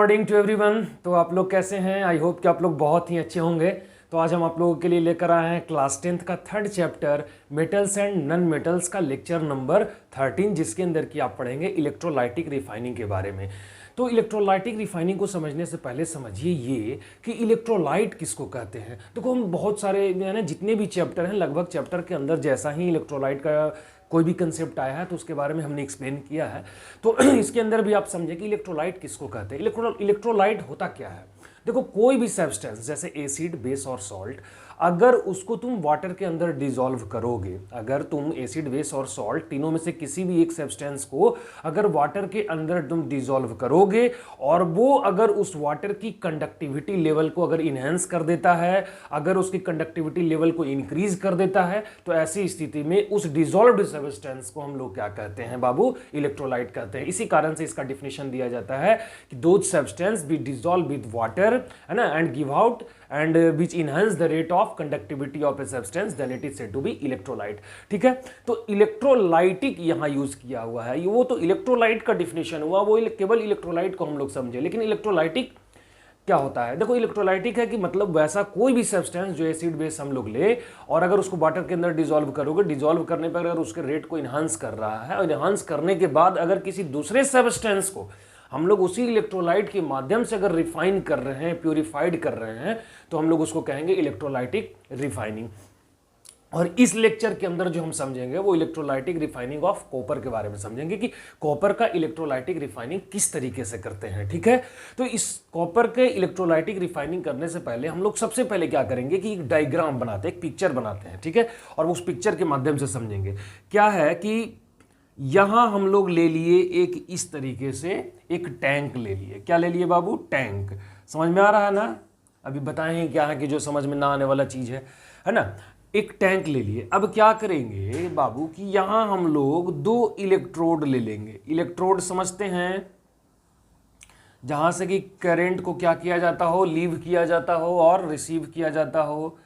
Morning to everyone. तो आप लोग कैसे हैं? आई होप कि आप लोग बहुत ही अच्छे होंगे। तो आज हम आप लोगों के लिए लेकर आए हैं क्लास 10th का third chapter metals and non metals का लेक्चर नंबर 13, जिसके अंदर की आप पढ़ेंगे इलेक्ट्रोलाइटिक रिफाइनिंग के बारे में। तो इलेक्ट्रोलाइटिक रिफाइनिंग को समझने से पहले समझिए ये कि इलेक्ट्रोलाइट किसको कहते हैं। देखो हम बहुत सारे यानी जितने भी चैप्टर हैं लगभग चैप्टर के अंदर जैसा ही इलेक्ट्रोलाइट का कोई भी कंसेप्ट आया है तो उसके बारे में हमने एक्सप्लेन किया है। तो इसके अंदर भी आप समझे कि इलेक्ट्रोलाइट किसको कहते हैं। इलेक्ट्रोलाइट होता क्या है? देखो कोई भी सब्सटेंस जैसे एसिड, बेस और सॉल्ट, अगर उसको तुम वाटर के अंदर डिसॉल्व करोगे, अगर तुम एसिड, बेस और सॉल्ट तीनों में से किसी भी एक सब्सटेंस को अगर वाटर के अंदर तुम डिसॉल्व करोगे और वो अगर उस वाटर की कंडक्टिविटी लेवल को अगर इनहेंस कर देता है, अगर उसकी कंडक्टिविटी लेवल को इंक्रीज कर देता है, तो ऐसी स्थिति में उस डिसॉल्व्ड सब्सटेंस को हम लोग क्या कहते हैं बाबू? इलेक्ट्रोलाइट कहते हैं। इसी कारण से इसका डिफिनेशन दिया जाता है कि those substance B dissolve with water, है ना, and give out and which enhance the rate of conductivity of a substance, then it is said to be electrolyte। ठीक है, तो इलेक्ट्रोलाइटिक यहां यूज किया हुआ है। वो तो इलेक्ट्रोलाइट का डिफिनेशन हुआ, वो केवल इलेक्ट्रोलाइट को हम लोग समझे, लेकिन इलेक्ट्रोलाइटिक क्या होता है? देखो इलेक्ट्रोलाइटिक है कि मतलब वैसा कोई भी सब्सटेंस जो एसिड बेस हम लोग ले और अगर उसको वाटर के अंदर डिसॉल्व करोगे, डिसॉल्व करने पर अगर उसके रेट को इन्हांस कर रहा है और इन्हांस करने के बाद अगर किसी दूसरे सब्सटेंस को हम लोग उसी इलेक्ट्रोलाइट के माध्यम से अगर रिफाइन कर रहे हैं, प्यूरिफाइड कर रहे हैं, तो हम लोग उसको कहेंगे इलेक्ट्रोलाइटिक रिफाइनिंग। और इस लेक्चर के अंदर जो हम समझेंगे वो इलेक्ट्रोलाइटिक रिफाइनिंग ऑफ कॉपर के बारे में समझेंगे कि कॉपर का इलेक्ट्रोलाइटिक रिफाइनिंग किस तरीके से करते हैं। ठीक है, तो इस कॉपर के इलेक्ट्रोलाइटिक रिफाइनिंग करने से पहले हम लोग सबसे पहले क्या करेंगे कि एक डायग्राम बनाते हैं, एक पिक्चर बनाते हैं। ठीक है, और उस पिक्चर के माध्यम से समझेंगे। क्या है कि यहां हम लोग ले लिए एक इस तरीके से एक टैंक ले लिए। क्या ले लिए बाबू? टैंक। समझ में आ रहा है ना? अभी बताएं क्या है कि जो समझ में ना आने वाला चीज है ना। एक टैंक ले लिए। अब क्या करेंगे बाबू कि यहां हम लोग दो इलेक्ट्रोड ले लेंगे। इलेक्ट्रोड समझते हैं, जहां से कि करंट को क्या किया जाता हो, लीव किया जाता हो और रिसीव किया जाता हो,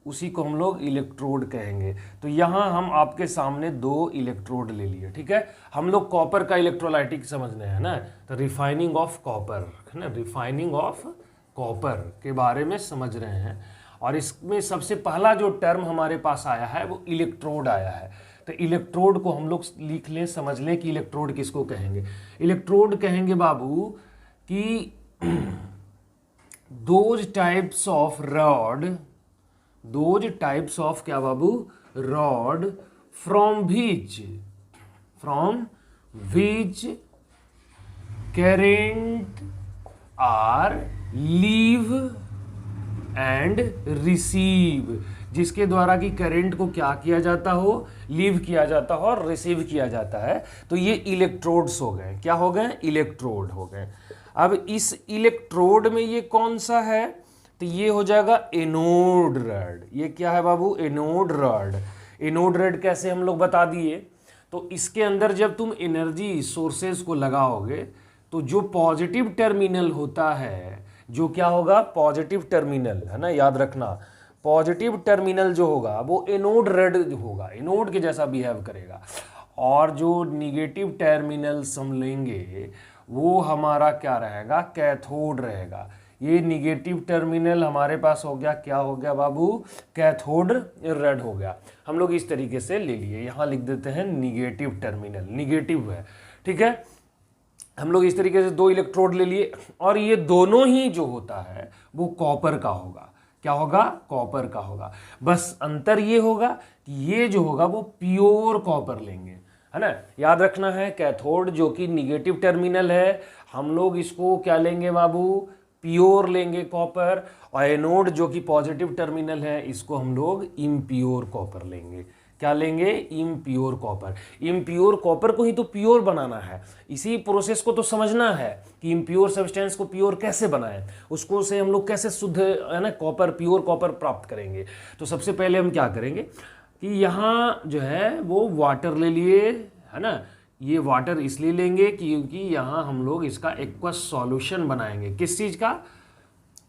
उसी को हम लोग इलेक्ट्रोड कहेंगे। तो यहां हम आपके सामने दो इलेक्ट्रोड ले लिए। ठीक है, हम लोग कॉपर का इलेक्ट्रोलाइटिक समझने हैं ना, तो रिफाइनिंग ऑफ कॉपर है ना, रिफाइनिंग ऑफ कॉपर के बारे में समझ रहे हैं। और इसमें सबसे पहला जो टर्म हमारे पास आया है वो इलेक्ट्रोड आया है। तो इलेक्ट्रोड को हम लोग लिख लें, समझ लें कि इलेक्ट्रोड किसको कहेंगे। इलेक्ट्रोड कहेंगे बाबू कि those types of rod, those types of क्या बाबू? rod from which current are leave and receive, जिसके द्वारा कि करंट को क्या किया जाता हो, लीव किया जाता हो और रिसीव किया जाता है। तो ये इलेक्ट्रोड्स हो गए। क्या हो गए? इलेक्ट्रोड हो गए। अब इस इलेक्ट्रोड में ये कौन सा है? तो ये हो जाएगा एनोड रॉड। ये क्या है बाबू? Anode rod. एनोड रॉड कैसे हम लोग बता दिए। तो इसके अंदर जब तुम एनर्जी सोर्सेज को लगाओगे तो जो पॉजिटिव टर्मिनल होता है, जो क्या होगा? पॉजिटिव टर्मिनल, है ना, याद रखना। पॉजिटिव टर्मिनल जो होगा वो एनोड रॉड होगा, एनोड के जैसा बिहेव करेगा। और जो निगेटिव टर्मिनल्स हम लेंगे वो हमारा क्या रहेगा? कैथोड रहेगा। ये निगेटिव टर्मिनल हमारे पास हो गया, क्या हो गया बाबू? कैथोड रॉड हो गया। हम लोग इस तरीके से ले लिए, यहां लिख देते हैं निगेटिव टर्मिनल, निगेटिव है। ठीक है, हम लोग इस तरीके से दो इलेक्ट्रोड ले लिए और ये दोनों ही जो होता है वो कॉपर का होगा। क्या होगा? कॉपर का होगा। बस अंतर ये होगा कि ये जो होगा वो प्योर कॉपर लेंगे, है ना। याद रखना है, कैथोड जो कि निगेटिव टर्मिनल है, हम लोग इसको क्या लेंगे बाबू? प्योर लेंगे कॉपर। और एनोड जो कि पॉजिटिव टर्मिनल है, इसको हम लोग इम्प्योर कॉपर लेंगे। क्या लेंगे? Impure copper. इम्प्योर कॉपर को ही तो प्योर बनाना है। इसी प्रोसेस को तो समझना है कि इम्प्योर सब्सटेंस को प्योर कैसे बनाएं, उसको से हम लोग कैसे शुद्ध, है ना, कॉपर, प्योर कॉपर प्राप्त करेंगे। तो सबसे पहले हम क्या करेंगे कि यहाँ जो है वो वाटर ले लिए, है ना। ये वाटर इसलिए लेंगे क्योंकि यहाँ हम लोग इसका एक्वस सॉल्यूशन बनाएंगे। किस चीज़ का?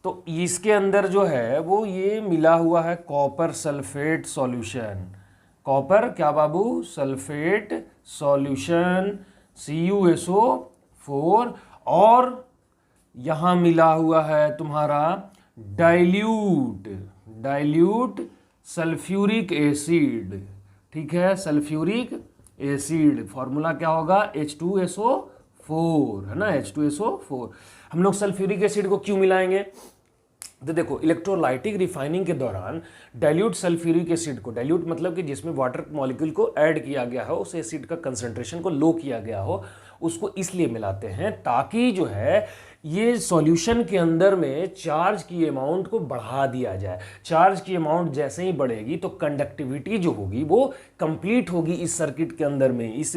तो इसके अंदर जो है वो ये मिला हुआ है कॉपर सल्फेट सॉल्यूशन। कॉपर क्या बाबू? Sulphate solution, CuSO4। और यहां मिला हुआ है तुम्हारा डाइल्यूट सल्फ्यूरिक एसिड। ठीक है, सल्फ्यूरिक एसिड फॉर्मूला क्या होगा, H2SO4, है ना, H2SO4। हम लोग सल्फ्यूरिक एसिड को क्यों मिलाएंगे, तो देखो इलेक्ट्रोलाइटिक रिफाइनिंग के दौरान डाइल्यूट सल्फ्यूरिक एसिड को, डाइल्यूट मतलब कि जिसमें वाटर मॉलिक्यूल को ऐड किया गया हो, उस एसिड का कंसंट्रेशन को लो किया गया हो, उसको इसलिए मिलाते हैं ताकि जो है ये सॉल्यूशन के अंदर में चार्ज की अमाउंट को बढ़ा दिया जाए। चार्ज की अमाउंट जैसे ही बढ़ेगी तो कंडक्टिविटी जो होगी वो कंप्लीट होगी इस सर्किट के अंदर में, इस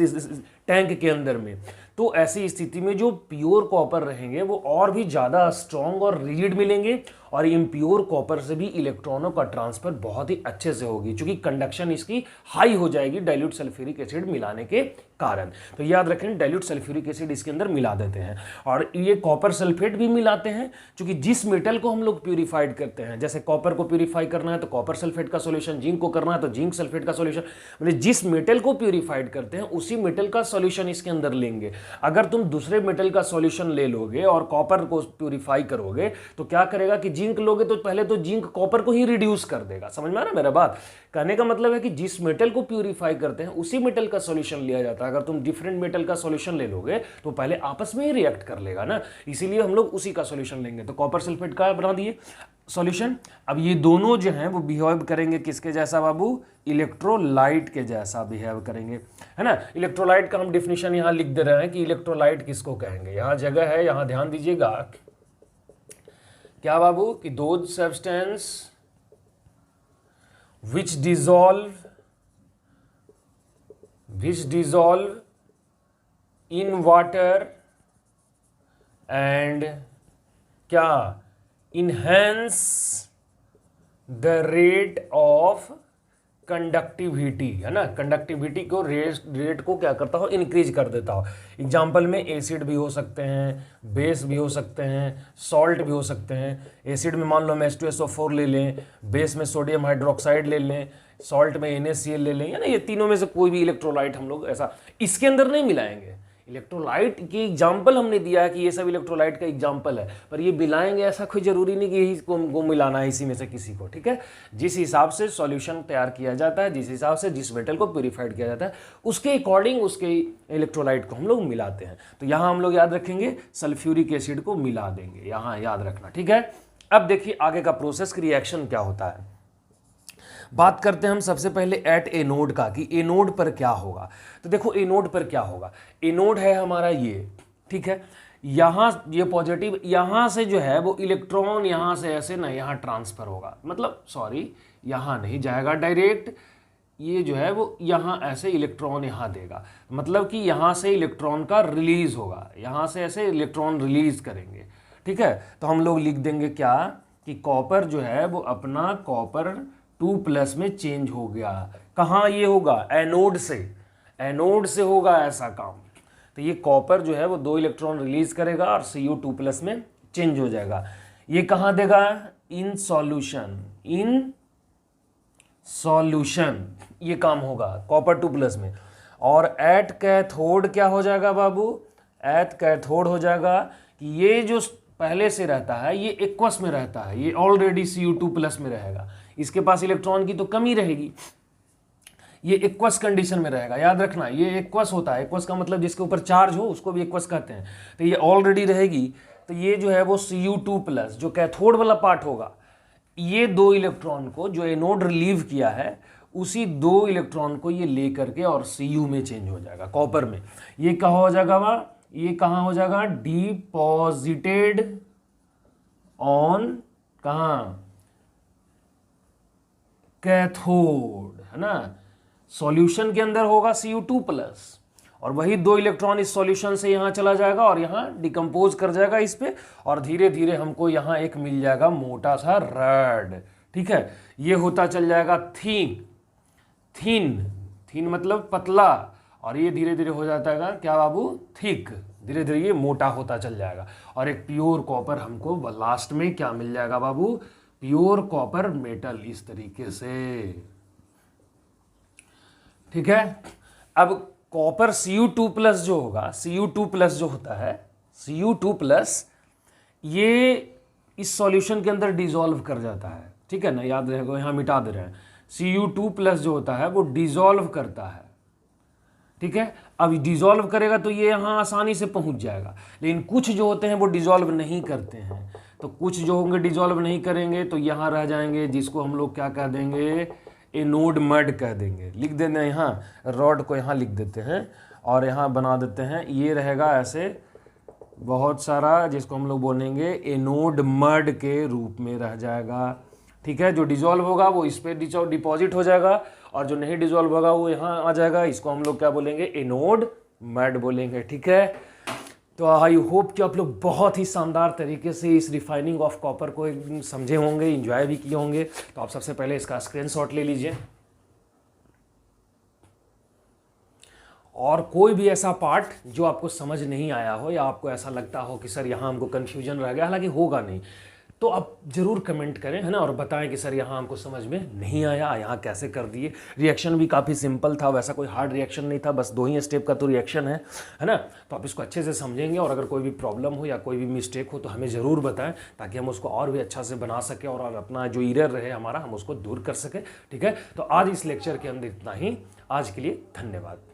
टैंक के अंदर में। तो ऐसी स्थिति में जो प्योर कॉपर रहेंगे वो और भी ज़्यादा स्ट्रॉन्ग और रिजिड मिलेंगे, और इम्प्योर कॉपर से भी इलेक्ट्रॉनों का ट्रांसफर बहुत ही अच्छे से होगी, क्योंकि कंडक्शन इसकी हाई हो जाएगी डाइल्यूट सल्फ्यूरिक एसिड मिलाने के कारण। तो याद रखें डाइल्यूट सल्फ्यूरिक एसिड इसके अंदर मिला देते हैं। और ये कॉपर सल्फेट भी मिलाते हैं, क्योंकि जिस मेटल को हम लोग प्यूरिफाइड करते हैं, जैसे कॉपर को प्यूरिफाई करना है तो कॉपर सल्फेट का सॉल्यूशन, जिंक को करना है तो जिंक सल्फेट का सॉल्यूशन, मतलब जिस मेटल को प्यूरिफाइड करते हैं उसी मेटल का सॉल्यूशन इसके अंदर लेंगे। अगर तुम दूसरे मेटल का सॉल्यूशन ले लोगे और कॉपर को प्यूरिफाई करोगे तो क्या करेगा कि जिंक लोगे तो पहले तो जिंक कॉपर को ही रिड्यूस कर देगा। समझ में आ रहा है मेरा बात? कहने का मतलब है कि जिस मेटल को प्यूरिफाई करते हैं उसी मेटल का सॉल्यूशन लिया जाता है। अगर तुम डिफरेंट मेटल का सॉल्यूशन ले लोगे तो पहले आपस में ही रिएक्ट कर लेगा ना, इसीलिए हम लोग उसी का सॉल्यूशन लेंगे। तो कॉपर सल्फेट का बना दिए सॉल्यूशन। अब ये दोनों जो हैं वो बिहेव करेंगे किसके जैसा बाबू, इलेक्ट्रोलाइट के जैसा बिहेव करेंगे, है ना। इलेक्ट्रोलाइट का हम डिफिनेशन यहां लिख दे रहे हैं कि इलेक्ट्रोलाइट किसको कहेंगे, यहां जगह है, यहां ध्यान दीजिएगा। क्या बाबू, कि those substance which dissolve in water and क्या enhance the rate of conductivity, है ना, कंडक्टिविटी को रेट को क्या करता हो, इंक्रीज कर देता हो। एग्जाम्पल में एसिड भी हो सकते हैं, बेस भी हो सकते हैं, सॉल्ट भी हो सकते हैं। एसिड में मान लो हम H2SO4 ले लें, बेस में सोडियम हाइड्रोक्साइड ले लें, सॉल्ट में NaCl ले लें, है ना। ये तीनों में से कोई भी इलेक्ट्रोलाइट हम लोग ऐसा इसके अंदर नहीं मिलाएंगे। इलेक्ट्रोलाइट की एग्जाम्पल हमने दिया है कि ये सब इलेक्ट्रोलाइट का एग्जाम्पल है, पर ये मिलाएंगे ऐसा कोई जरूरी नहीं कि यही को मिलाना है इसी में से किसी को। ठीक है, जिस हिसाब से सॉल्यूशन तैयार किया जाता है, जिस हिसाब से जिस मेटल को प्यूरिफाइड किया जाता है, उसके अकॉर्डिंग उसके इलेक्ट्रोलाइट को हम लोग मिलाते हैं। तो यहाँ हम लोग याद रखेंगे सल्फ्यूरिक एसिड को मिला देंगे, यहाँ याद रखना। ठीक है, अब देखिए आगे का प्रोसेस रिएक्शन क्या होता है। बात करते हैं हम सबसे पहले एट एनोड का, कि एनोड पर क्या होगा। तो देखो एनोड पर क्या होगा, एनोड है हमारा ये, ठीक है, यहां ये पॉजिटिव, यहां से जो है वो इलेक्ट्रॉन यहां से ऐसे ना यहां ट्रांसफर होगा, मतलब सॉरी यहां नहीं जाएगा डायरेक्ट, ये जो है वो यहां ऐसे इलेक्ट्रॉन यहां देगा, मतलब कि यहां से इलेक्ट्रॉन का रिलीज होगा, यहां से ऐसे इलेक्ट्रॉन रिलीज करेंगे। ठीक है, तो हम लोग लिख देंगे क्या, कि कॉपर जो है वो अपना कॉपर 2+ में चेंज हो गया। कहाँ ये होगा, एनोड से, एनोड से होगा ऐसा काम। तो ये कॉपर जो है वो 2 इलेक्ट्रॉन रिलीज करेगा और Cu2+ में चेंज हो जाएगा। ये कहाँ देगा, इन सॉल्यूशन, इन सॉल्यूशन ये काम होगा कॉपर 2+ में। और एट कैथोड क्या हो जाएगा बाबू, एट कैथोड हो जाएगा कि ये जो पहले से रहता है ये एक्वस में रहता है, ये ऑलरेडी Cu2+ में रहेगा, इसके पास इलेक्ट्रॉन की तो कमी रहेगी, ये एक्वस कंडीशन में रहेगा। याद रखना ये एक्वस होता है, एक्वस का मतलब जिसके ऊपर चार्ज हो उसको भी एक्वस कहते हैं। तो ये ऑलरेडी रहेगी, तो ये जो है वो Cu2+ जो कैथोड वाला पार्ट होगा, ये 2 इलेक्ट्रॉन को जो एनोड रिलीव किया है उसी 2 इलेक्ट्रॉन को ये ले करके और Cu में चेंज हो जाएगा, कॉपर में। ये कहाँ हो जाएगा, ये कहाँ हो जाएगा, डिपॉजिटेड ऑन कहाँ, कैथोड, है ना। सॉल्यूशन के अंदर होगा Cu2+, और वही 2 इलेक्ट्रॉन इस सॉल्यूशन से यहां चला जाएगा और यहां डिकम्पोज कर जाएगा इस पे, और धीरे धीरे हमको यहां एक मिल जाएगा मोटा सा रड। ठीक है, ये होता चल जाएगा थिन मतलब पतला, और ये धीरे धीरे हो जाता है क्या बाबू, थिक, धीरे धीरे ये मोटा होता चल जाएगा, और एक प्योर कॉपर हमको लास्ट में क्या मिल जाएगा बाबू, प्योर कॉपर मेटल, इस तरीके से। ठीक है, अब कॉपर Cu2+ जो होगा, Cu2+ जो होता है, Cu2+ ये इस सॉल्यूशन के अंदर डिसॉल्व कर जाता है, ठीक है ना, याद रहेगा, यहाँ मिटा दे रहे हैं। Cu2+ जो होता है वो डिसॉल्व करता है, ठीक है। अब डिसॉल्व करेगा तो ये यहाँ आसानी से पहुँच जाएगा, लेकिन कुछ जो होते हैं वो डिसॉल्व नहीं करते हैं। तो कुछ जो होंगे डिसॉल्व नहीं करेंगे तो यहाँ रह जाएंगे, जिसको हम लोग क्या कह देंगे, एनोड मड कह देंगे। लिख देते हैं यहाँ, रॉड को यहाँ लिख देते हैं और यहाँ बना देते हैं, ये रहेगा ऐसे बहुत सारा, जिसको हम लोग बोलेंगे एनोड मड के रूप में रह जाएगा, ठीक है। जो डिसॉल्व होगा वो इस पे डिपॉजिट हो जाएगा और जो नहीं डिसॉल्व होगा वो यहाँ आ जाएगा, इसको हम लोग क्या बोलेंगे, एनोड मड बोलेंगे, ठीक है। तो आई होप कि आप लोग बहुत ही शानदार तरीके से इस रिफाइनिंग ऑफ कॉपर को समझे होंगे, इंजॉय भी किए होंगे। तो आप सबसे पहले इसका स्क्रीनशॉट ले लीजिए, और कोई भी ऐसा पार्ट जो आपको समझ नहीं आया हो या आपको ऐसा लगता हो कि सर यहाँ हमको कन्फ्यूजन रह गया, हालांकि होगा नहीं, तो आप जरूर कमेंट करें, है ना, और बताएं कि सर यहाँ हमको समझ में नहीं आया, यहाँ कैसे कर दिए। रिएक्शन भी काफ़ी सिंपल था, वैसा कोई हार्ड रिएक्शन नहीं था, बस 2 ही स्टेप का तो रिएक्शन है ना। तो आप इसको अच्छे से समझेंगे, और अगर कोई भी प्रॉब्लम हो या कोई भी मिस्टेक हो तो हमें ज़रूर बताएं, ताकि हम उसको और भी अच्छा से बना सकें और अपना जो एरर रहे हमारा हम उसको दूर कर सकें, ठीक है। तो आज इस लेक्चर के अंदर इतना ही, आज के लिए धन्यवाद।